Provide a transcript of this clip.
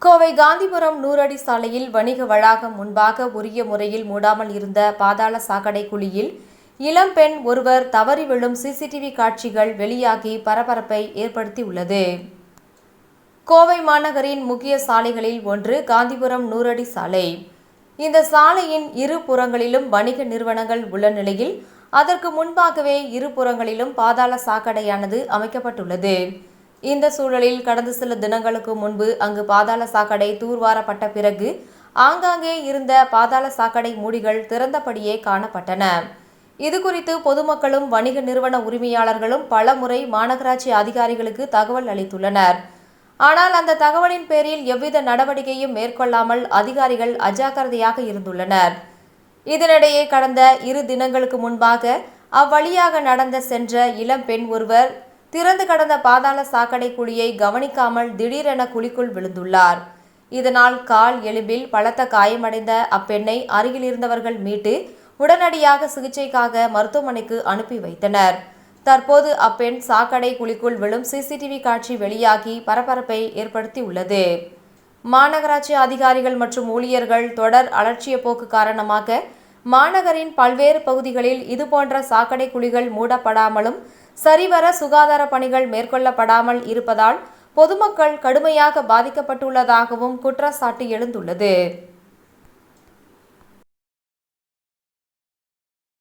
கோவை காந்திபுரம் 100 அடி சாலையில் வணிக வளாகம் முன்பாக உரிய முறையில் மூடாமல் இருந்த பாதாள சாக்கடை குழியில் இளம்பெண் ஒருவர் தவறி விழும் சிசிடிவி காட்சிகள் வெளியாகி பரபரப்பை ஏற்படுத்தியுள்ளது. கோவை மாநகரின் முக்கிய சாலைகளில் ஒன்று காந்திபுரம் 100 அடி சாலை. இந்த சாலையின் இரு புறங்களிலும் வணிக நிறுவனங்கள் உள்ள நிலையில் அதற்கு முன்பாகவே இரு புறங்களிலும் பாதாள சாக்கடையானது அமைக்கப்பட்டுள்ளது. இந்த சூழலில் கடந்த சில தினங்களுக்கு முன்பு அங்கு பாதாள சாக்கடை தூர்வாரப்பட்ட பிறகு ஆங்காங்கே இருந்த பாதாள சாக்கடை மூடிகள் திறந்தபடியே காணப்பட்டன. இதுகுறித்து பொதுமக்களும் வணிக நிறுவன உரிமையாளர்களும் பல முறை மாநகராட்சி அதிகாரிகளுக்கு தகவல் அளித்துள்ளனர். ஆனால் அந்த தகவலின் பேரில் எவ்வித நடவடிக்கையும் மேற்கொள்ளாமல் அதிகாரிகள் அஜாக்கிரதையாக இருந்துள்ளனர். இதனிடையே கடந்த 2 தினங்களுக்கு முன்பாக அவ்வழியாக நடந்த சென்ற இளம் பெண் ஒருவர் திறந்து கடந்த பாதாள சாக்கடை குழியை கவனிக்காமல் திடீரென குழிக்குள் விழுந்துள்ளார். இதனால் கால் எலும்பில் பலத்த காயமடைந்த அப்பெண்ணை அருகில் இருந்தவர்கள் மீட்டு உடனடியாக சிகிச்சைக்காக மருத்துவமனைக்கு அனுப்பி வைத்தனர். தற்போது அப்பெண் சாக்கடை குழிக்குள் விழும் சிசிடிவி காட்சி வெளியாகி பரபரப்பை ஏற்படுத்தியுள்ளது. மாநகராட்சி அதிகாரிகள் மற்றும் ஊழியர்கள் தொடர் அலட்சிய போக்கு காரணமாக மாநகரின் பல்வேறு பகுதிகளில் இதுபோன்ற சாக்கடை குழிகள் மூடப்படாமலும் சரிவர சுகாதார பணிகள் மேற்கொள்ளப்படாமல் இருப்பதால் பொதுமக்கள் கடுமையாக பாதிக்கப்பட்டுள்ளதாகவும் குற்றச்சாட்டு எழுந்துள்ளது.